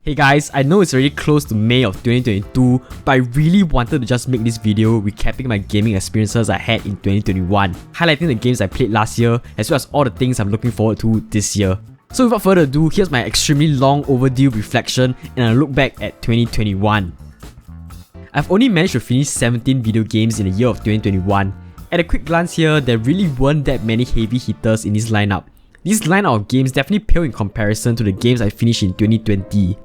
Hey guys, I know it's already close to May of 2022, but I really wanted to just make this video recapping my gaming experiences I had in 2021, highlighting the games I played last year, as well as all the things I'm looking forward to this year. So without further ado, here's my extremely long overdue reflection and a look back at 2021. I've only managed to finish 17 video games in the year of 2021. At a quick glance here, there really weren't that many heavy hitters in this lineup. This lineup of games definitely pale in comparison to the games I finished in 2020.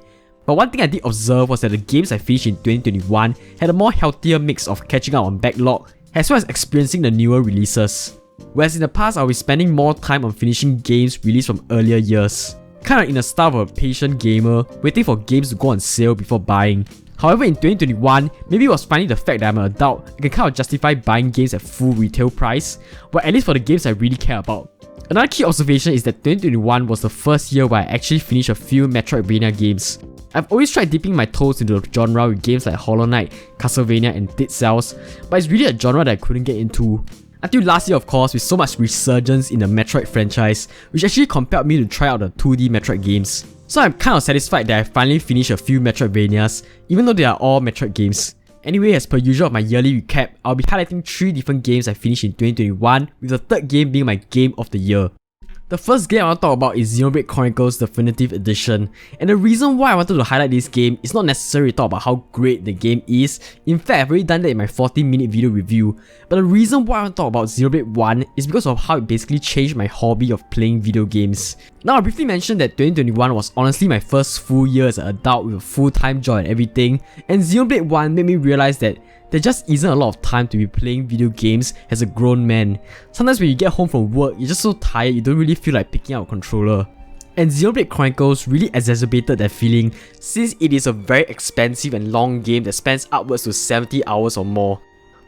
But one thing I did observe was that the games I finished in 2021 had a more healthier mix of catching up on backlog, as well as experiencing the newer releases. Whereas in the past, I'll be spending more time on finishing games released from earlier years. Kinda in the style of a patient gamer, waiting for games to go on sale before buying. However, in 2021, maybe it was finally the fact that I'm an adult, I can kind of justify buying games at full retail price, but at least for the games I really care about. Another key observation is that 2021 was the first year where I actually finished a few Metroidvania games. I've always tried dipping my toes into the genre with games like Hollow Knight, Castlevania and Dead Cells, but it's really a genre that I couldn't get into. Until last year, of course, with so much resurgence in the Metroid franchise, which actually compelled me to try out the 2D Metroid games. So I'm kind of satisfied that I finally finished a few Metroidvanias, even though they are all Metroid games. Anyway, as per usual of my yearly recap, I'll be highlighting 3 different games I finished in 2021, with the third game being my game of the year. The first game I want to talk about is Xenoblade Chronicles Definitive Edition, and the reason why I wanted to highlight this game is not necessarily to talk about how great the game is. In fact, I've already done that in my 14-minute video review, but the reason why I want to talk about Xenoblade 1 is because of how it basically changed my hobby of playing video games. Now, I briefly mentioned that 2021 was honestly my first full year as an adult with a full-time job and everything, and Xenoblade 1 made me realize that there just isn't a lot of time to be playing video games as a grown man. Sometimes when you get home from work, you're just so tired you don't really feel like picking up a controller. And Xenoblade Chronicles really exacerbated that feeling, since it is a very expensive and long game that spans upwards to 70 hours or more.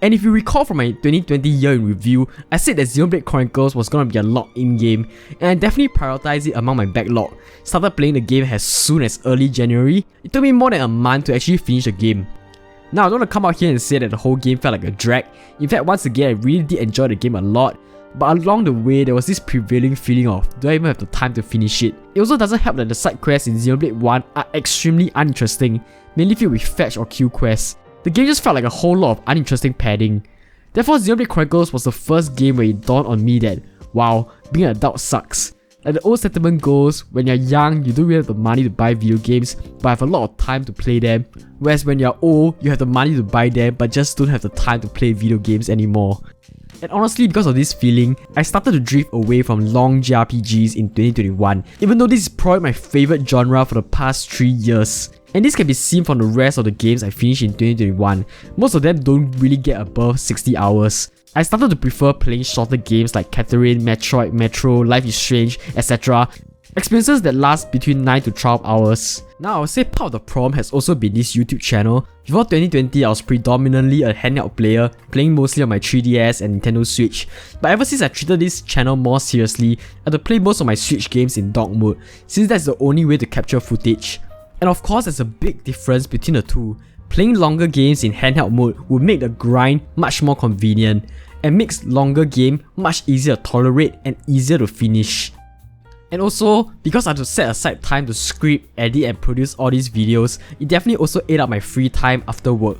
And if you recall from my 2020 year in review, I said that Xenoblade Chronicles was gonna be a locked-in game, and I definitely prioritized it among my backlog. Started playing the game as soon as early January. It took me more than a month to actually finish the game. Now, I don't want to come out here and say that the whole game felt like a drag. In fact, once again, I really did enjoy the game a lot. But along the way, there was this prevailing feeling of, do I even have the time to finish it? It also doesn't help that the side quests in Xenoblade 1 are extremely uninteresting, mainly filled with fetch or kill quests. The game just felt like a whole lot of uninteresting padding. Therefore, Xenoblade Chronicles was the first game where it dawned on me that, wow, being an adult sucks. Like the old sentiment goes, when you're young, you don't really have the money to buy video games, but have a lot of time to play them. Whereas when you're old, you have the money to buy them, but just don't have the time to play video games anymore. And honestly, because of this feeling, I started to drift away from long JRPGs in 2021, even though this is probably my favorite genre for the past 3 years. And this can be seen from the rest of the games I finished in 2021. Most of them don't really get above 60 hours. I started to prefer playing shorter games like Catherine, Metroid, Metro, Life is Strange, etc. Experiences that last between 9 to 12 hours. Now, I would say part of the problem has also been this YouTube channel. Before 2020, I was predominantly a handheld player, playing mostly on my 3DS and Nintendo Switch. But ever since I treated this channel more seriously, I had to play most of my Switch games in dock mode, since that's the only way to capture footage. And of course, there's a big difference between the two. Playing longer games in handheld mode would make the grind much more convenient, and makes longer game much easier to tolerate and easier to finish. And also, because I had to set aside time to script, edit and produce all these videos, it definitely also ate up my free time after work.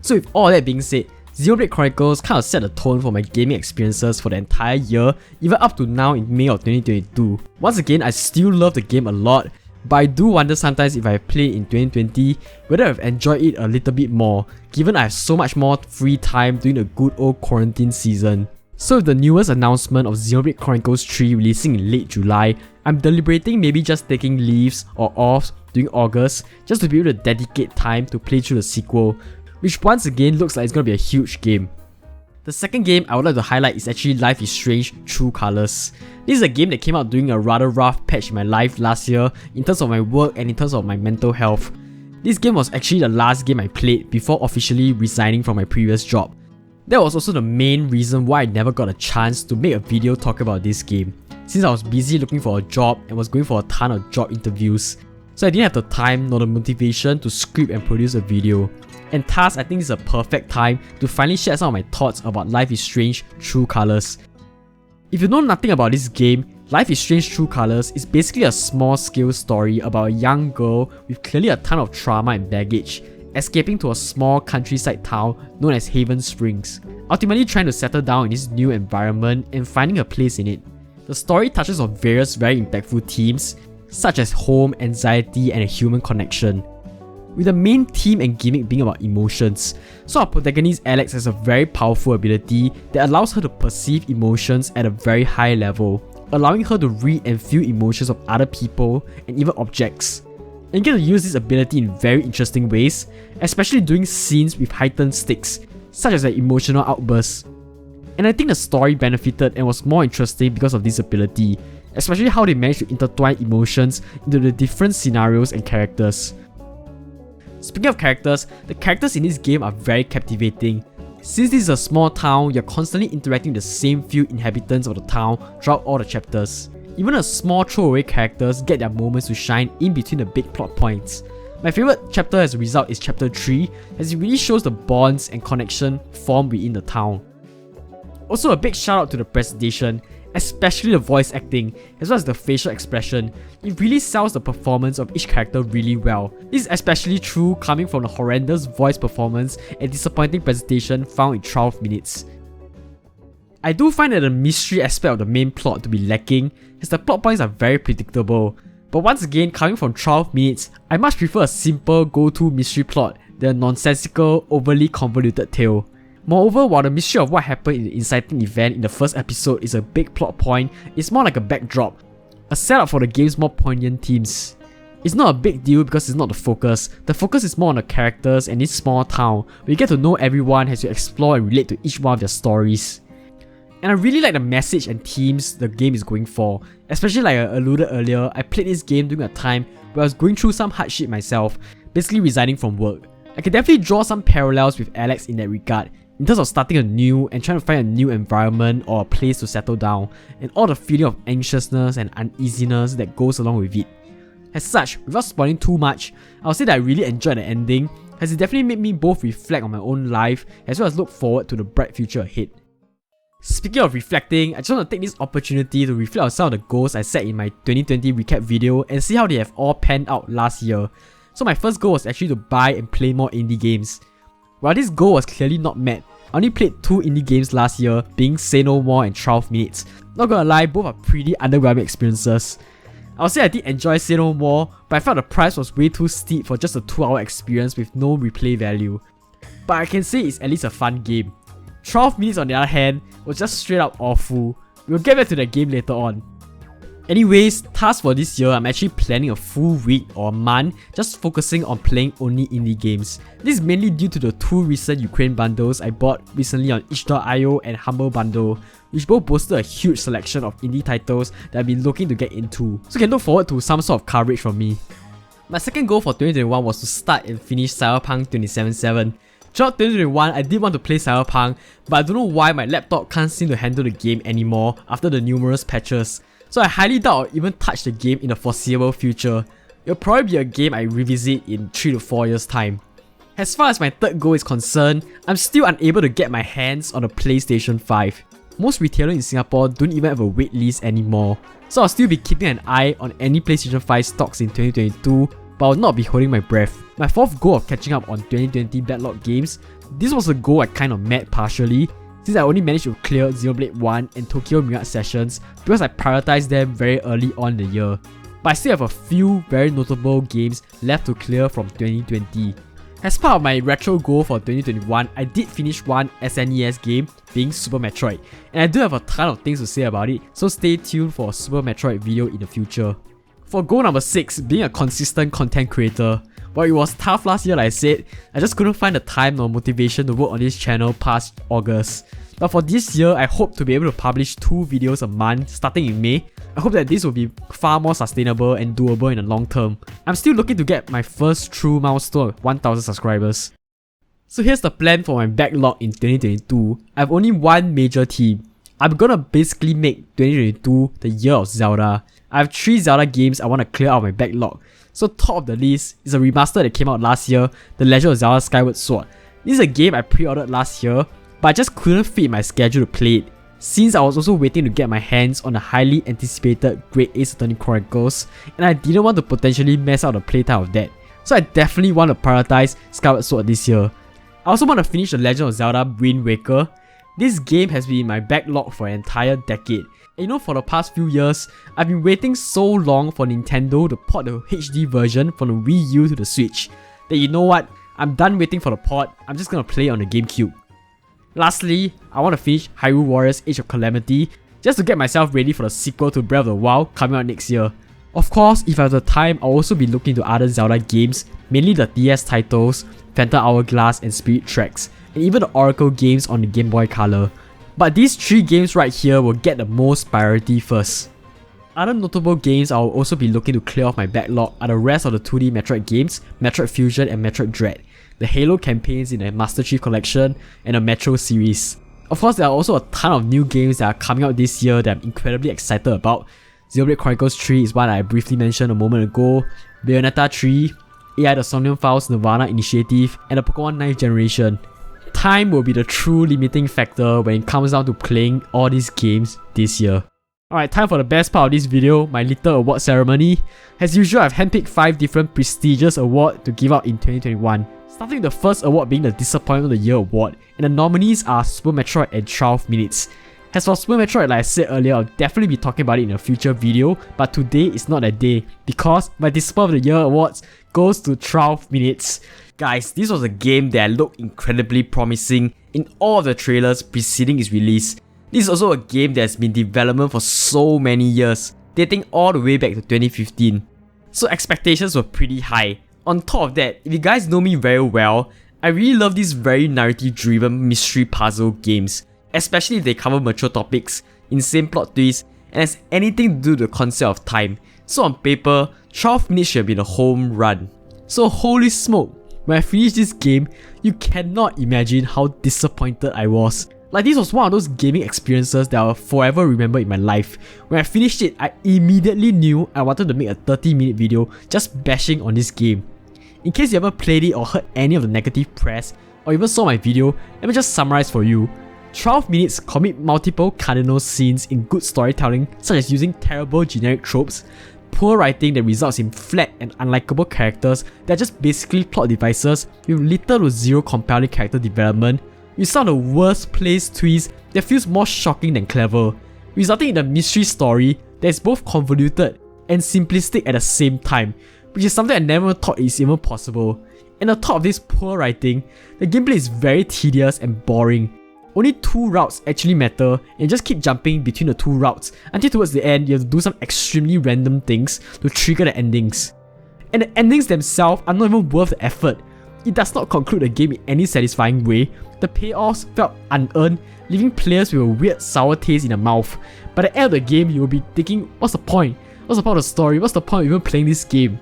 So with all that being said, Xenoblade Chronicles kind of set the tone for my gaming experiences for the entire year, even up to now in May of 2022. Once again, I still love the game a lot, but I do wonder sometimes if I played in 2020, whether I've enjoyed it a little bit more, given I have so much more free time during the good old quarantine season. So with the newest announcement of Xenoblade Chronicles 3 releasing in late July, I'm deliberating maybe just taking leaves or off during August, just to be able to dedicate time to play through the sequel, which once again looks like it's gonna be a huge game. The second game I would like to highlight is actually Life is Strange True Colors. This is a game that came out during a rather rough patch in my life last year in terms of my work and in terms of my mental health. This game was actually the last game I played before officially resigning from my previous job. That was also the main reason why I never got a chance to make a video talking about this game, since I was busy looking for a job and was going for a ton of job interviews. So I didn't have the time nor the motivation to script and produce a video. And thus, I think this is a perfect time to finally share some of my thoughts about Life is Strange True Colors. If you know nothing about this game, Life is Strange True Colors is basically a small-scale story about a young girl with clearly a ton of trauma and baggage, escaping to a small countryside town known as Haven Springs, ultimately trying to settle down in this new environment and finding a place in it. The story touches on various very impactful themes, such as home, anxiety, and a human connection, with the main theme and gimmick being about emotions. So our protagonist Alex has a very powerful ability that allows her to perceive emotions at a very high level, allowing her to read and feel emotions of other people and even objects. And you get to use this ability in very interesting ways, especially during scenes with heightened stakes, such as an emotional outburst. And I think the story benefited and was more interesting because of this ability, especially how they managed to intertwine emotions into the different scenarios and characters. Speaking of characters, the characters in this game are very captivating. Since this is a small town, you're constantly interacting with the same few inhabitants of the town throughout all the chapters. Even the small throwaway characters get their moments to shine in between the big plot points. My favourite chapter as a result is chapter 3, as it really shows the bonds and connection formed within the town. Also, a big shout out to the presentation, especially the voice acting, as well as the facial expression. It really sells the performance of each character really well. This is especially true coming from the horrendous voice performance and disappointing presentation found in 12 minutes. I do find that the mystery aspect of the main plot to be lacking, as the plot points are very predictable. But once again, coming from 12 minutes, I much prefer a simple go-to mystery plot than a nonsensical, overly convoluted tale. Moreover, while the mystery of what happened in the inciting event in the first episode is a big plot point, it's more like a backdrop, a setup for the game's more poignant themes. It's not a big deal because it's not the focus. The focus is more on the characters and this small town, where you get to know everyone as you explore and relate to each one of their stories. And I really like the message and themes the game is going for. Especially like I alluded earlier, I played this game during a time where I was going through some hardship myself, basically resigning from work. I can definitely draw some parallels with Alex in that regard, in terms of starting anew and trying to find a new environment or a place to settle down, and all the feeling of anxiousness and uneasiness that goes along with it. As such, without spoiling too much, I'll say that I really enjoyed the ending, as it definitely made me both reflect on my own life as well as look forward to the bright future ahead. Speaking of reflecting, I just want to take this opportunity to reflect on some of the goals I set in my 2020 recap video and see how they have all panned out last year. So my first goal was actually to buy and play more indie games. While this goal was clearly not met, I only played 2 indie games last year, being Say No More and 12 Minutes. Not gonna lie, both are pretty underwhelming experiences. I'll say I did enjoy Say No More, but I felt the price was way too steep for just a 2-hour experience with no replay value. But I can say it's at least a fun game. 12 Minutes on the other hand was just straight up awful. We'll get back to that game later on. Anyways, task for this year, I'm actually planning a full week or a month just focusing on playing only indie games. This is mainly due to the 2 recent Ukraine bundles I bought recently on itch.io and Humble Bundle, which both boasted a huge selection of indie titles that I've been looking to get into, so you can look forward to some sort of coverage from me. My second goal for 2021 was to start and finish Cyberpunk 2077. Throughout 2021, I did want to play Cyberpunk, but I don't know why my laptop can't seem to handle the game anymore after the numerous patches. So I highly doubt I'll even touch the game in the foreseeable future. It'll probably be a game I revisit in 3 to 4 years time. As far as my third goal is concerned, I'm still unable to get my hands on a PlayStation 5. Most retailers in Singapore don't even have a waitlist anymore, so I'll still be keeping an eye on any PlayStation 5 stocks in 2022, but I'll not be holding my breath. My fourth goal of catching up on 2020 Backlog games, this was a goal I kind of met partially, since I only managed to clear Xenoblade 1 and Tokyo Mirage Sessions because I prioritized them very early on in the year. But I still have a few very notable games left to clear from 2020. As part of my retro goal for 2021, I did finish one SNES game, being Super Metroid, and I do have a ton of things to say about it, so stay tuned for a Super Metroid video in the future. For goal number 6, being a consistent content creator. While it was tough last year like I said, I just couldn't find the time or motivation to work on this channel past August. But for this year, I hope to be able to publish 2 videos a month starting in May. I hope that this will be far more sustainable and doable in the long term. I'm still looking to get my first true milestone of 1000 subscribers. So here's the plan for my backlog in 2022. I have only one major theme. I'm gonna basically make 2022 the year of Zelda. I have 3 Zelda games I want to clear out my backlog. So top of the list is a remaster that came out last year, The Legend of Zelda Skyward Sword. This is a game I pre-ordered last year, but I just couldn't fit my schedule to play it. since I was also waiting to get my hands on the highly anticipated Grade A Satanic Chronicles, and I didn't want to potentially mess up the playtime of that. So I definitely want to prioritize Skyward Sword this year. I also want to finish The Legend of Zelda Wind Waker. This game has been in my backlog for an entire decade. And you know, for the past few years, I've been waiting so long for Nintendo to port the HD version from the Wii U to the Switch that you know what, I'm done waiting for the port, I'm just gonna play on the GameCube. Lastly, I want to finish Hyrule Warriors Age of Calamity just to get myself ready for the sequel to Breath of the Wild coming out next year. Of course, if I have the time, I'll also be looking into other Zelda games, mainly the DS titles, Phantom Hourglass and Spirit Tracks, and even the Oracle games on the Game Boy Color. But these 3 games right here will get the most priority first. Other notable games I will also be looking to clear off my backlog are the rest of the 2D Metroid games, Metroid Fusion and Metroid Dread, the Halo campaigns in the Master Chief Collection, and the Metro series. Of course, there are also a ton of new games that are coming out this year that I'm incredibly excited about. Xenoblade Chronicles 3 is one I briefly mentioned a moment ago, Bayonetta 3, AI the Somnium Files Nirvana Initiative, and the Pokemon 9th Generation. Time will be the true limiting factor when it comes down to playing all these games this year. Alright, time for the best part of this video, my little award ceremony. As usual, I've handpicked 5 different prestigious awards to give out in 2021. Starting with the first award being the Disappointment of the Year award, and the nominees are Super Metroid and 12 Minutes. As for Super Metroid, like I said earlier, I'll definitely be talking about it in a future video, but today is not that day, because my Disappointment of the Year awards goes to 12 Minutes. Guys, this was a game that looked incredibly promising in all of the trailers preceding its release. This is also a game that has been in development for so many years, dating all the way back to 2015. So expectations were pretty high. On top of that, if you guys know me very well, I really love these very narrative-driven mystery puzzle games, especially if they cover mature topics, insane plot twists, and has anything to do with the concept of time. So on paper, 12 Minutes should have been a home run. So holy smoke, when I finished this game, you cannot imagine how disappointed I was. Like, this was one of those gaming experiences that I'll forever remember in my life. When I finished it, I immediately knew I wanted to make a 30-minute video just bashing on this game. In case you ever played it or heard any of the negative press, or even saw my video, let me just summarize for you. 12 Minutes commit multiple cardinal sins in good storytelling, such as using terrible generic tropes, poor writing that results in flat and unlikable characters that are just basically plot devices with little to zero compelling character development, with some of the worst placed twists that feels more shocking than clever, resulting in a mystery story that is both convoluted and simplistic at the same time, which is something I never thought is even possible. And on top of this poor writing, the gameplay is very tedious and boring. Only 2 routes actually matter, and you just keep jumping between the 2 routes until towards the end you have to do some extremely random things to trigger the endings. And the endings themselves are not even worth the effort. It does not conclude the game in any satisfying way. The payoffs felt unearned, leaving players with a weird sour taste in their mouth. By the end of the game, you will be thinking, what's the point? What's the point of the story? What's the point of even playing this game?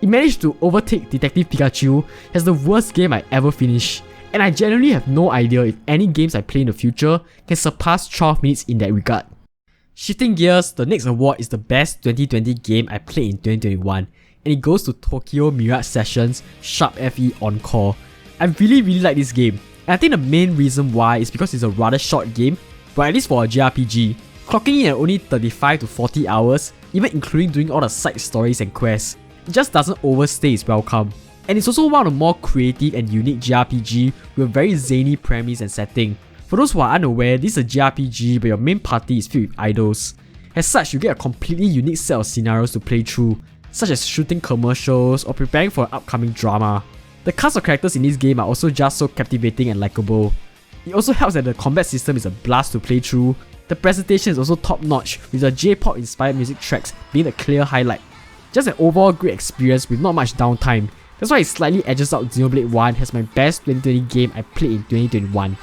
It managed to overtake Detective Pikachu as the worst game I ever finished. And I genuinely have no idea if any games I play in the future can surpass 12 Minutes in that regard. Shifting gears, the next award is the best 2020 game I played in 2021, and it goes to Tokyo Mirage Sessions Sharp FE Encore. I really like this game, and I think the main reason why is because it's a rather short game, but at least for a JRPG, clocking in at only 35 to 40 hours, even including doing all the side stories and quests. It just doesn't overstay its welcome. And it's also one of the more creative and unique JRPG with a very zany premise and setting. For those who are unaware, this is a JRPG but your main party is filled with idols. As such, you get a completely unique set of scenarios to play through, such as shooting commercials or preparing for an upcoming drama. The cast of characters in this game are also just so captivating and likable. It also helps that the combat system is a blast to play through. The presentation is also top notch, with the J-pop inspired music tracks being a clear highlight. Just an overall great experience with not much downtime. That's why it slightly edges out Xenoblade 1 as my best 2020 game I played in 2021.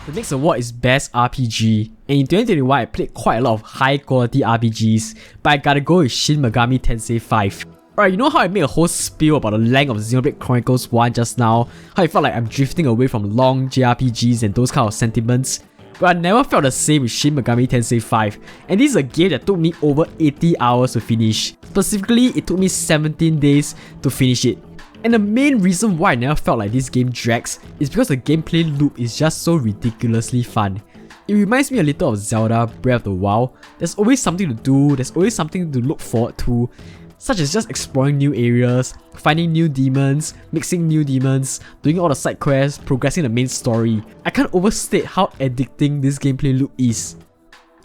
The next award is Best RPG, and in 2021 I played quite a lot of high quality RPGs, but I gotta go with Shin Megami Tensei 5. Alright, you know how I made a whole spiel about the length of Xenoblade Chronicles 1 just now? How I felt like I'm drifting away from long JRPGs and those kind of sentiments? But I never felt the same with Shin Megami Tensei 5, and this is a game that took me over 80 hours to finish. Specifically, it took me 17 days to finish it. And the main reason why I never felt like this game drags is because the gameplay loop is just so ridiculously fun. It reminds me a little of Zelda Breath of the Wild. There's always something to do, there's always something to look forward to, such as just exploring new areas, finding new demons, mixing new demons, doing all the side quests, progressing the main story. I can't overstate how addicting this gameplay loop is.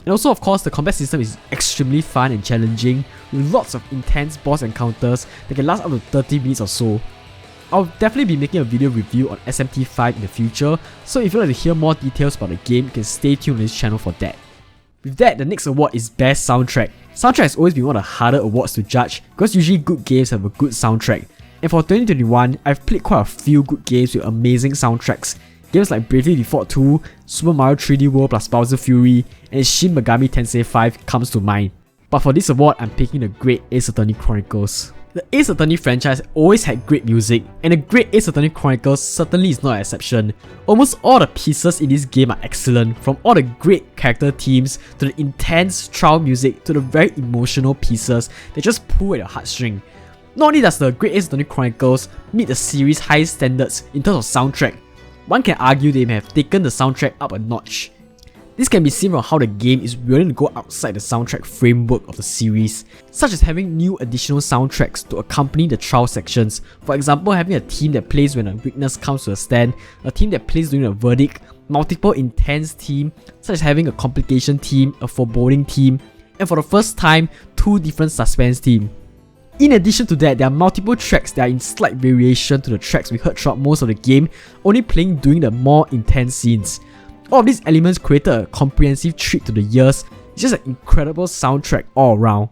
And also, of course, the combat system is extremely fun and challenging, with lots of intense boss encounters that can last up to 30 minutes or so. I'll definitely be making a video review on SMT5 in the future, so if you'd like to hear more details about the game, you can stay tuned on this channel for that. With that, the next award is Best Soundtrack. Soundtrack has always been one of the harder awards to judge, because usually good games have a good soundtrack. And for 2021, I've played quite a few good games with amazing soundtracks. Games like Bravely Default 2, Super Mario 3D World plus Bowser Fury, and Shin Megami Tensei 5 comes to mind. But for this award, I'm picking the great Ace Attorney Chronicles. The Ace Attorney franchise always had great music, and the great Ace Attorney Chronicles certainly is not an exception. Almost all the pieces in this game are excellent, from all the great character themes, to the intense trial music, to the very emotional pieces that just pull at your heartstring. Not only does the great Ace Attorney Chronicles meet the series' highest standards in terms of soundtrack, one can argue they may have taken the soundtrack up a notch. This can be seen from how the game is willing to go outside the soundtrack framework of the series, such as having new additional soundtracks to accompany the trial sections. For example, having a theme that plays when a witness comes to a stand, a theme that plays during a verdict, multiple intense themes, such as having a complication theme, a foreboding theme, and for the first time, 2 different suspense themes. In addition to that, there are multiple tracks that are in slight variation to the tracks we heard throughout most of the game, only playing during the more intense scenes. All of these elements created a comprehensive treat to the ears. It's just an incredible soundtrack all around.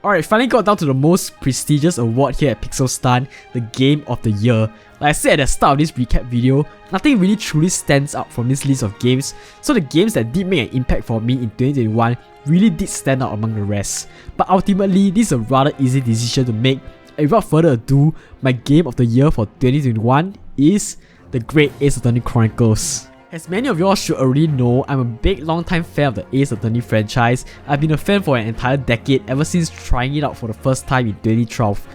Alright, finally got down to the most prestigious award here at PixelStun, the Game of the Year. Like I said at the start of this recap video, nothing really truly stands out from this list of games, so the games that did make an impact for me in 2021 really did stand out among the rest. But ultimately, this is a rather easy decision to make, and without further ado, my Game of the Year for 2021 is the Great Ace Attorney Chronicles. As many of y'all should already know, I'm a big long-time fan of the Ace Attorney franchise. I've been a fan for an entire decade ever since trying it out for the first time in 2012.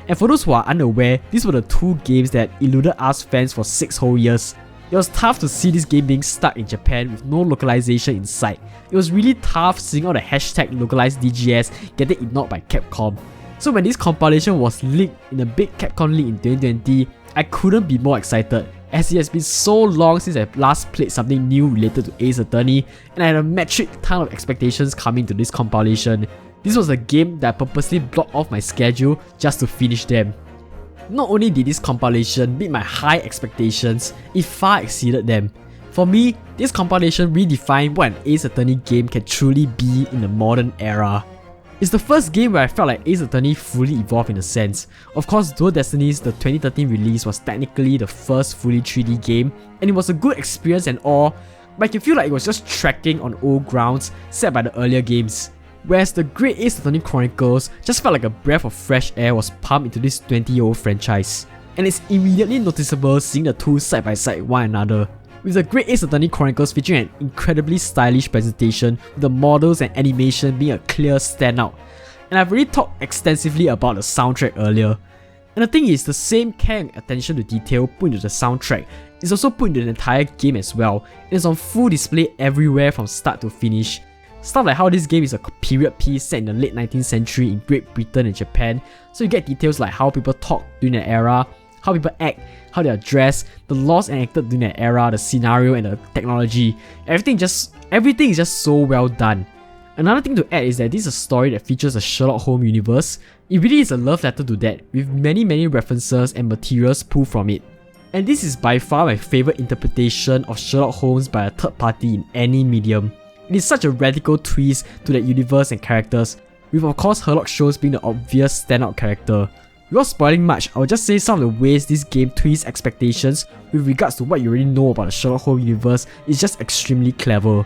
And for those who are unaware, these were the 2 games that eluded us fans for 6 whole years. It was tough to see this game being stuck in Japan with no localization in sight. It was really tough seeing all the hashtag localized DGS getting ignored by Capcom. So when this compilation was leaked in a big Capcom leak in 2020, I couldn't be more excited, as it has been so long since I last played something new related to Ace Attorney, and I had a metric ton of expectations coming to this compilation. This was a game that I purposely blocked off my schedule just to finish them. Not only did this compilation meet my high expectations, it far exceeded them. For me, this compilation redefined what an Ace Attorney game can truly be in the modern era. It's the first game where I felt like Ace Attorney fully evolved in a sense. Of course, Dual Destinies, the 2013 release, was technically the first fully 3D game, and it was a good experience and all, but I can feel like it was just tracking on old grounds set by the earlier games. Whereas the Great Ace Attorney Chronicles just felt like a breath of fresh air was pumped into this 20-year-old franchise. And it's immediately noticeable seeing the 2 side by side one another, with the Great Ace Attorney Chronicles featuring an incredibly stylish presentation, with the models and animation being a clear standout. And I've already talked extensively about the soundtrack earlier. And the thing is, the same care and attention to detail put into the soundtrack is also put into the entire game as well, and it's on full display everywhere from start to finish. Stuff like how this game is a period piece set in the late 19th century in Great Britain and Japan, so you get details like how people talk during that era, how people act, how they are dressed, the laws enacted during that era, the scenario and the technology. Everything is just so well done. Another thing to add is that this is a story that features a Sherlock Holmes universe. It really is a love letter to that, with many references and materials pulled from it. And this is by far my favourite interpretation of Sherlock Holmes by a third party in any medium. It is such a radical twist to that universe and characters, with of course Sherlock Holmes being the obvious standout character. Without spoiling much, I will just say some of the ways this game twists expectations with regards to what you already know about the Sherlock Holmes universe is just extremely clever.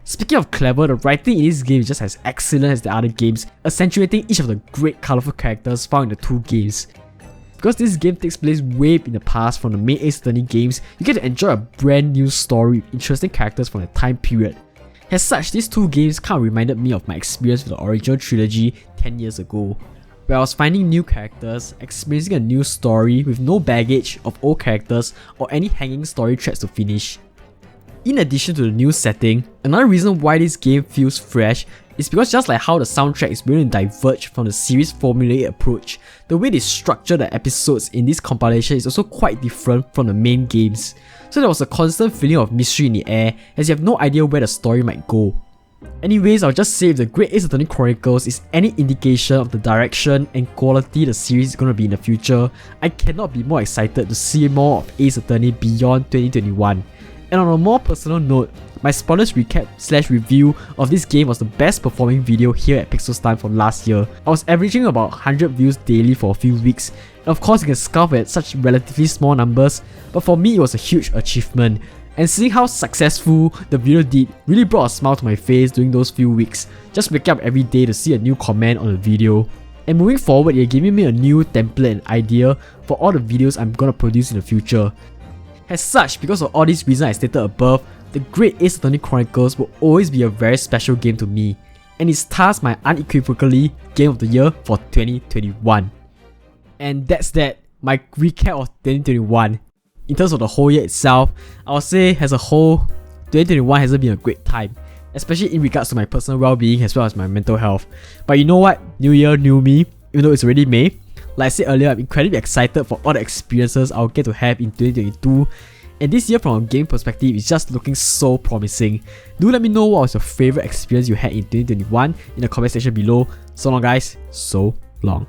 Speaking of clever, the writing in this game is just as excellent as the other games, accentuating each of the great colourful characters found in the 2 games. Because this game takes place way in the past from the main Ace Attorney games, you get to enjoy a brand new story with interesting characters from the time period. As such, these 2 games kind of reminded me of my experience with the original trilogy 10 years ago. where I was finding new characters, experiencing a new story with no baggage of old characters or any hanging story threads to finish. In addition to the new setting, another reason why this game feels fresh is because just like how the soundtrack is willing to diverge from the series' formulaic approach, the way they structure the episodes in this compilation is also quite different from the main games. So there was a constant feeling of mystery in the air as you have no idea where the story might go. Anyways, I'll just say if the Great Ace Attorney Chronicles is any indication of the direction and quality the series is going to be in the future, I cannot be more excited to see more of Ace Attorney beyond 2021. And on a more personal note, my spoilers recap / review of this game was the best performing video here at PixelStun from last year. I was averaging about 100 views daily for a few weeks, and of course you can scoff at such relatively small numbers, but for me it was a huge achievement. And seeing how successful the video did really brought a smile to my face during those few weeks, just waking up every day to see a new comment on the video. And moving forward, you're giving me a new template and idea for all the videos I'm gonna produce in the future. As such, because of all these reasons I stated above, the Great Ace Attorney Chronicles will always be a very special game to me, and it's thus my unequivocally Game of the Year for 2021. And that's that, my recap of 2021. In terms of the whole year itself, I would say as a whole, 2021 hasn't been a great time, especially in regards to my personal well-being as well as my mental health. But you know what? New year, new me, even though it's already May. Like I said earlier, I'm incredibly excited for all the experiences I'll get to have in 2022. And this year from a game perspective is just looking so promising. Do let me know what was your favourite experience you had in 2021 in the comment section below. So long guys, so long.